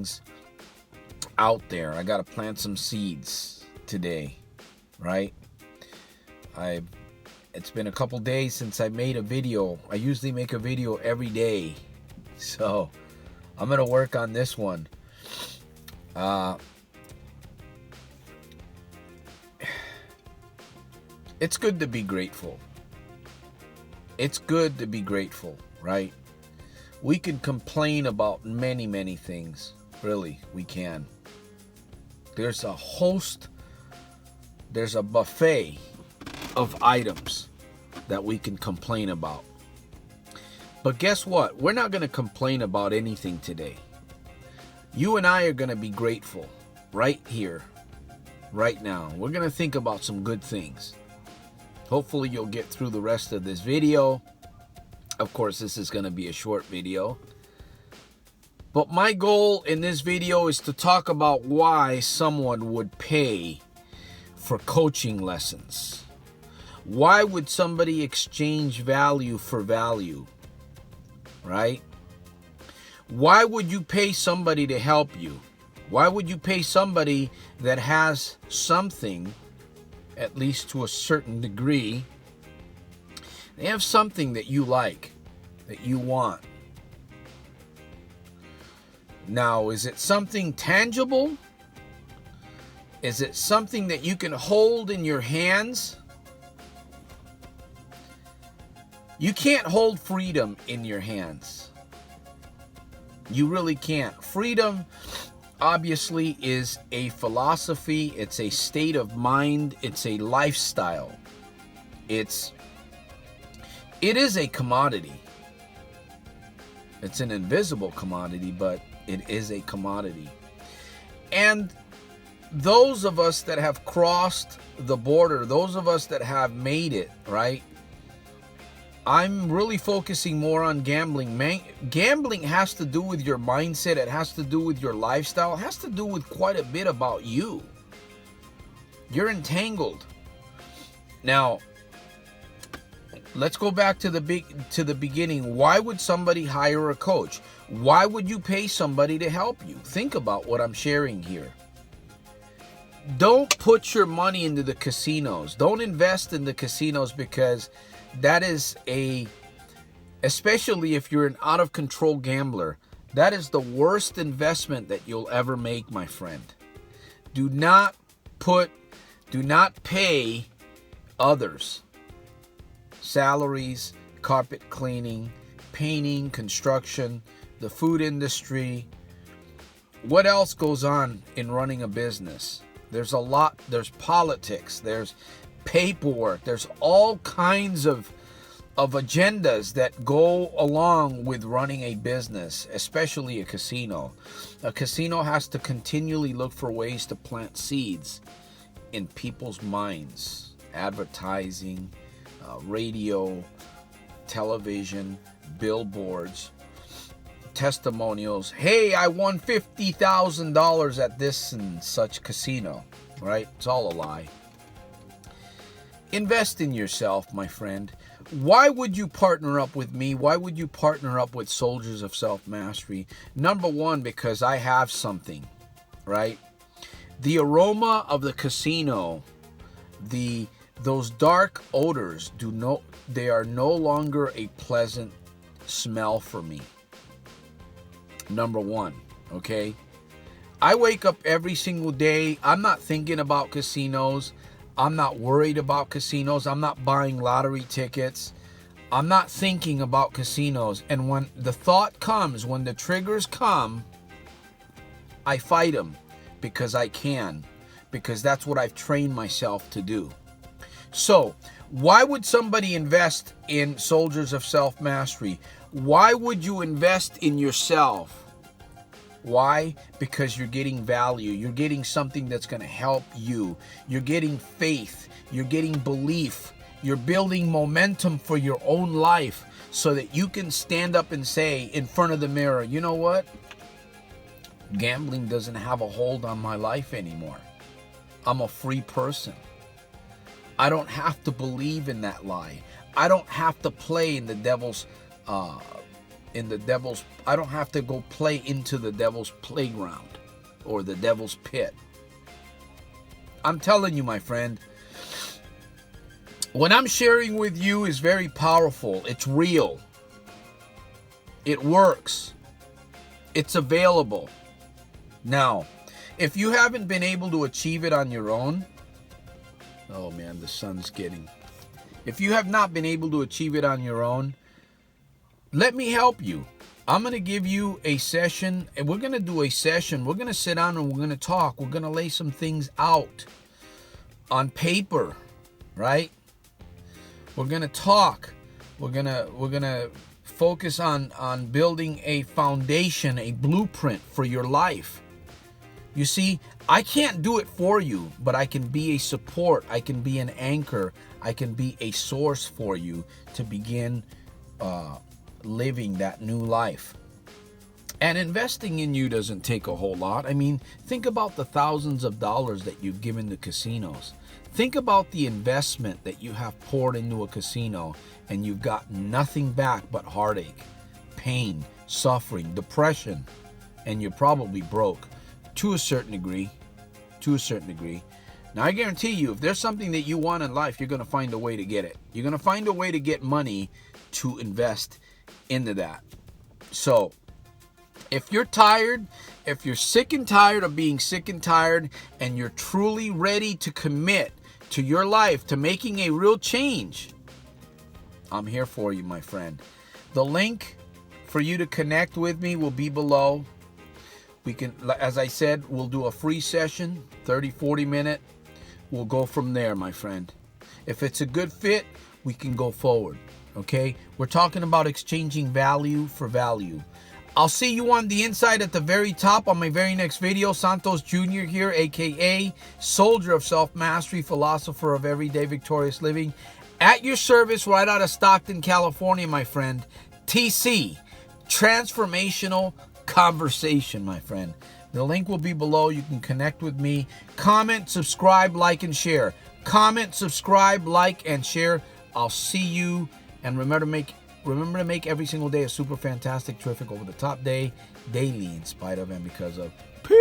things out there. I got to plant some seeds today, right? It's been a couple days since I made a video. I usually make a video every day. So I'm going to work on this one. It's good to be grateful. It's good to be grateful, right? We can complain about many, many things. Really, we can. There's a buffet of items that we can complain about. But guess what? We're not going to complain about anything today. You and I are going to be grateful right here, right now. We're going to think about some good things. Hopefully you'll get through the rest of this video. Of course, this is going to be a short video. But my goal in this video is to talk about why someone would pay for coaching lessons. Why would somebody exchange value for value? Right? Why would you pay somebody to help you? Why would you pay somebody that has something, at least to a certain degree? They have something that you like, that you want. Now, is it something tangible? Is it something that you can hold in your hands? You can't hold freedom in your hands. You really can't. Freedom, obviously, is a philosophy. It's a state of mind. It's a lifestyle. It is a commodity. It's an invisible commodity, but it is a commodity. And those of us that have crossed the border, those of us that have made it, right? I'm really focusing more on gambling. Gambling has to do with your mindset. It has to do with your lifestyle. It has to do with quite a bit about you. You're entangled. Now, let's go back to the beginning. Why would somebody hire a coach? Why would you pay somebody to help you? Think about what I'm sharing here. Don't put your money into the casinos. Don't invest in the casinos, because that is especially if you're an out of control gambler, that is the worst investment that you'll ever make, my friend. Do not pay others salaries, carpet cleaning, painting, construction, the food industry. What else goes on in running a business? There's a lot. There's politics. There's paperwork. There's all kinds of agendas that go along with running a business, especially a casino. A casino has to continually look for ways to plant seeds in people's minds. Advertising, radio, television, billboards, testimonials. Hey, I won $50,000 at this and such casino, right? It's all a lie. Invest in yourself, my friend. Why would you partner up with me? Why would you partner up with Soldiers of Self-Mastery? Number one, because I have something, right? The aroma of the casino, those dark odors, they are no longer a pleasant smell for me. Number one, okay? I wake up every single day. I'm not thinking about casinos. I'm not worried about casinos. I'm not buying lottery tickets. I'm not thinking about casinos. And when the thought comes, when the triggers come, I fight them because I can. Because that's what I've trained myself to do. So, why would somebody invest in Soldiers of Self-Mastery? Why would you invest in yourself? Why? Because you're getting value. You're getting something that's going to help you. You're getting faith. You're getting belief. You're building momentum for your own life so that you can stand up and say in front of the mirror, you know what? Gambling doesn't have a hold on my life anymore. I'm a free person. I don't have to believe in that lie. I don't have to play in the devil's in the devil's, I don't have to go play into the devil's playground or the devil's pit. I'm telling you, my friend, what I'm sharing with you is very powerful. It's real. It works. It's available. Now, if you haven't been able to achieve it on your own, oh man, the sun's getting. If you have not been able to achieve it on your own, let me help you. I'm going to give you a session, and we're going to do a session. We're going to sit down and we're going to talk. We're going to lay some things out on paper, right? We're going to talk. We're going to focus on building a foundation, a blueprint for your life. You see, I can't do it for you, but I can be a support. I can be an anchor. I can be a source for you to begin living that new life. And investing in you doesn't take a whole lot. I mean, think about the thousands of dollars that you've given to casinos. Think about the investment that you have poured into a casino and you've got nothing back but heartache, pain, suffering, depression, and you're probably broke to a certain degree. Now, I guarantee you, if there's something that you want in life, you're going to find a way to get it. You're going to find a way to get money to invest into that. So, if you're tired, if you're sick and tired of being sick and tired, and you're truly ready to commit to your life, to making a real change, I'm here for you, my friend. The link for you to connect with me will be below. We can, as I said, we'll do a free session, 30, 40 minute. We'll go from there, my friend. If it's a good fit, we can go forward. Okay? We're talking about exchanging value for value. I'll see you on the inside at the very top on my very next video. SantosJr. here, aka Soldier of Self-Mastery, Philosopher of Everyday Victorious Living. At your service, right out of Stockton, California, my friend. TC, Transformational Conversation, my friend. The link will be below. You can connect with me. Comment, subscribe, like, and share. Comment, subscribe, like, and share. I'll see you. And remember to make every single day a super fantastic, terrific, over the top day, daily, in spite of and because of. Peace.